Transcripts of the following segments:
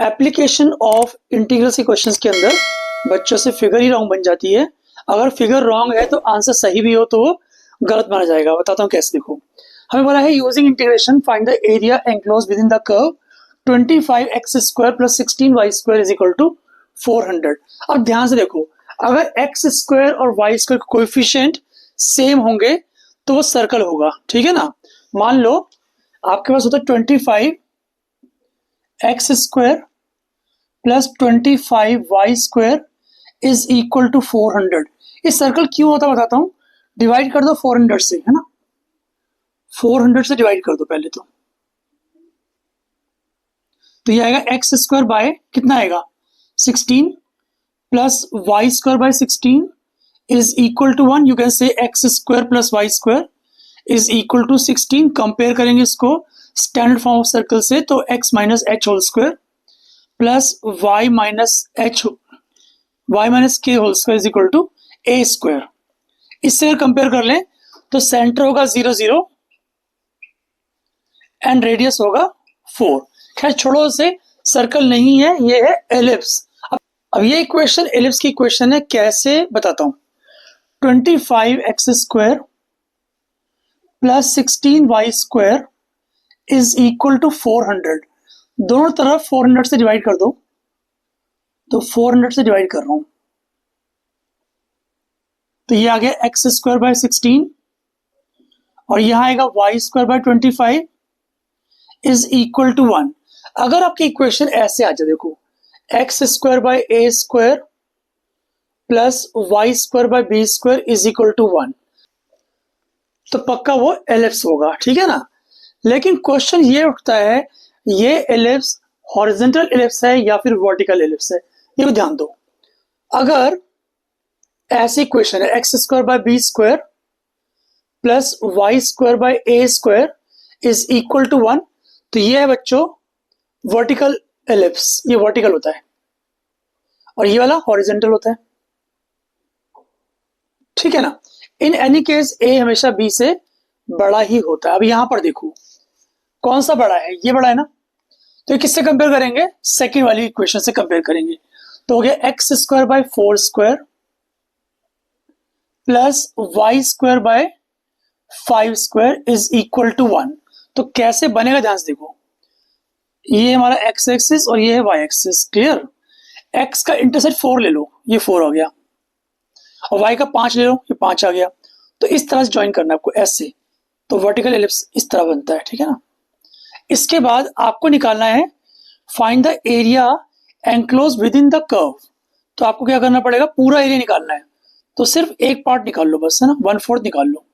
Application of integrals के questions के अंदर बच्चों से फिगर ही रॉन्ग बन जाती है। अगर फिगर रॉन्ग है तो आंसर सही भी हो तो वो गलत माना जाएगा। बताता हूँ कैसे। देखो, हमें बोला है using integration find the area enclose within the curve 25x² + 16y² is equal to 400। अब ध्यान से देखो, अगर x² और y² कोएफिशिएंट सेम होंगे तो वो सर्कल होगा, ठीक है ना। मान लो आपके पास होता है 25x² + 25y² is equal to 400। इस सर्कल क्यों होता है बताता हूं। डिवाइड कर दो 400 से, है ना। 400 से डिवाइड कर दो पहले तो ये आएगा x² बाय कितना आएगा 16 plus y² by 16 is equal to 1। You can say x² plus y² is equal to 16। Compare करेंगे इसको स्टैंडर्ड फॉर्म ऑफ सर्कल से तो x minus h whole square plus y minus k whole square is equal to a²। इससे अगर compare कर लें तो centre होगा 0 0 एंड रेडियस होगा 4। खैर छोड़ो, से सर्कल नहीं है, ये है एलिप्स। अब ये इक्वेशन एलिप्स की इक्वेशन है, कैसे बताता हूं। 25x² plus 16y² is equal to 400। दोनों तरफ 400 से डिवाइड कर दो, तो 400 से डिवाइड कर रहा हूं तो ये आ गया x² बाय 16 और यहां आएगा y² bye 25 is equal to 1। अगर आपकी इक्वेशन ऐसे आ जाए, देखो x² by a² plus y² by b² is equal to 1, तो पक्का वो एलिप्स होगा, ठीक है ना। लेकिन क्वेश्चन ये उठता है, ये एलिप्स हॉरिजॉन्टल एलिप्स है या फिर वर्टिकल एलिप्स है, ये भी ध्यान दो। अगर ऐसी इक्वेशन है x² by b² plus y² by a² is equal to 1, तो ये है बच्चों वर्टिकल एलिप्स। ये वर्टिकल होता है और ये वाला हॉरिजॉन्टल होता है, ठीक है ना। इन एनी केस a हमेशा b से बड़ा ही होता है। अब यहां पर देखो कौन सा बड़ा है, ये बड़ा है ना, तो किससे कंपेयर करेंगे, सेकेंड वाली इक्वेशन से कंपेयर करेंगे। तो हो गया x² by 4² plus y² by 5² is equal to 1। तो कैसे बनेगा ध्यान से देखो, ये हमारा x एक्सिस और ये है y एक्सिस, क्लियर। x का इंटरसेप्ट 4 ले लो, ये 4 हो गया, और y का 5 ले लो, ये 5 आ गया। तो इस तरह से ज्वाइन करना है आपको ऐसे, तो वर्टिकल एलिप्स इस तरह बनता है, ठीक है ना। इसके बाद आपको निकालना है find the area enclose within the curve. तो आपको क्या करना पड़ेगा, पूरा एरिया निकालना है। तो सिर्फ एक पार्ट निकाल लो बस, है ना, 1/4 निकाल लो।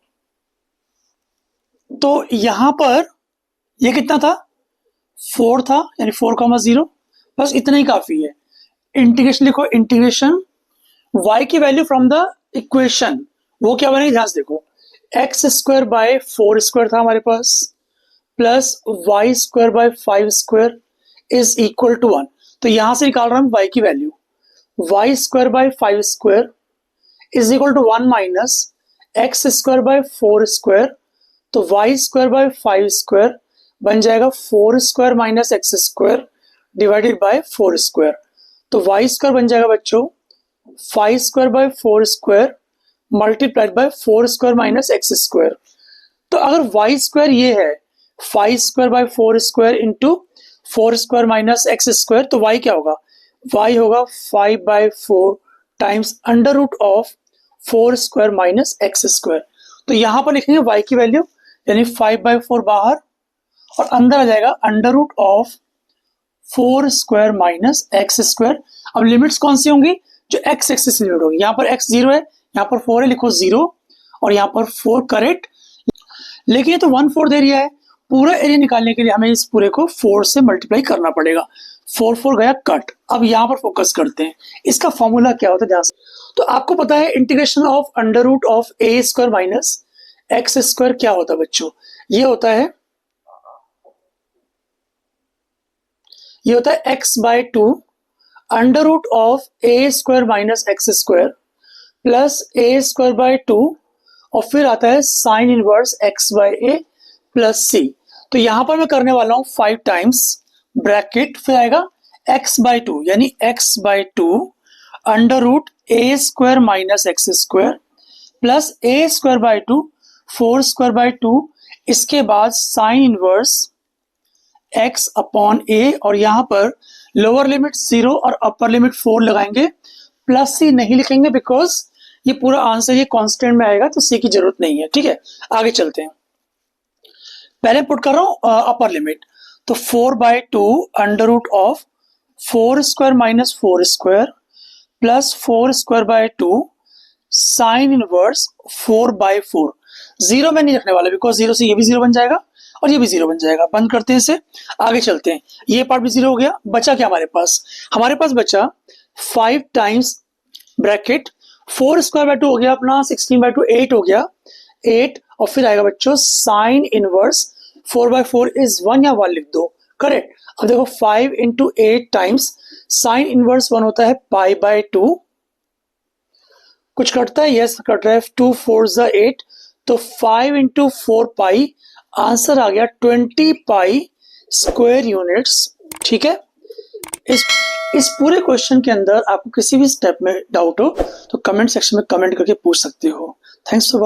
तो यहां पर ये कितना था, 4 था, यानी 4,0, बस इतना ही काफी है। इंटीग्रेशन लिखो, इंटीग्रेशन y की वैल्यू फ्रॉम द इक्वेशन वो क्या बनेगी ध्यान से देखो, x² बाय 4² था हमारे पास plus y² by 5² is equal to 1। तो यहां से निकाल रहा हूं y की value, y² by 5² is equal to 1 minus x² by 4²। तो y² बाय 5² बन जाएगा 4² माइनस x² डिवाइडेड बाय 4²। तो y² बन जाएगा बच्चों 5² bye 4² multiplied by 4² minus x²। तो अगर y² ये है 5² बाय 4² इंटू 4² माइनस x², तो y क्या होगा, y होगा 5 by 4 times under root of 4² minus x²। तो यहां पर लिखेंगे y की वैल्यू, यानी 5 बाय 4 बाहर और अंदर आ जाएगा under root of 4² minus x²। अब लिमिट्स कौन सी होंगी, जो x एक्सिस लिमिट होगी। यहाँ पर x 0 है, यहाँ पर 4 है, लिखो 0 और यहाँ पर 4 करेक्ट। लेकिन ये तो 1/4 एरिया है, पूरा एरिया निकालने के लिए हमें इस पूरे को 4 से मल्टीप्लाई करना पड़ेगा। 4 4 गया कट। अब यहाँ पर फोकस करते हैं, इसका फॉर्मूला क्या होता है ध्यान से। तो आपको पता है integration of under root of a² minus x² क्या होता है बच्चों, ये होता है x by 2 under root of a² minus x² plus a² by 2 और फिर आता है sine inverse x by a plus c। तो यहां पर मैं करने वाला हूं 5 टाइम्स ब्रैकेट, फिर आएगा x बाई टू यानी x by two under root A square minus X square plus A square by two 4 square by two, इसके बाद sine inverse x upon A, और यहां पर लोअर लिमिट 0 और अपर लिमिट 4 लगाएंगे, प्लस सी नहीं लिखेंगे बिकॉज ये पूरा आंसर ये कांस्टेंट में आएगा तो सी की जरूरत नहीं है। ठीक है, आगे चलते हैं। पहले पुट कर रहा हूं अपर लिमिट, तो 4 by two under root of 4 square minus 4 square plus 4 square by two sine inverse 4 by 4। Zero में नहीं रखने वाला बिकॉज जीरो से ये भी जीरो बन जाएगा और ये भी जीरो बन जाएगा। बंद करते हैं इसे, आगे चलते हैं। ये पार्ट भी जीरो हो गया, बचा क्या हमारे पास बचा 5 times bracket 4 square by to हो गया अपना 16 बाय टू 8 हो गया 8, और फिर आएगा बच्चों साइन इनवर्स 4 बाय 4 इज 1 या 1 लिख दो, करेक्ट। अब देखो 5 इंटू 8 टाइम्स साइन इनवर्स 1 होता है पाई बाय 2, कुछ कटता है, यस कट रहा है, 2 4 8, तो 5 इंटू 4 पाई, आंसर आ गया 20 पाई स्क्वायर यूनिट्स। ठीक है, इस पूरे क्वेश्चन के अंदर आपको किसी भी स्टेप में डाउट हो तो कमेंट सेक्शन में कमेंट करके पूछ सकते हो। Thanks for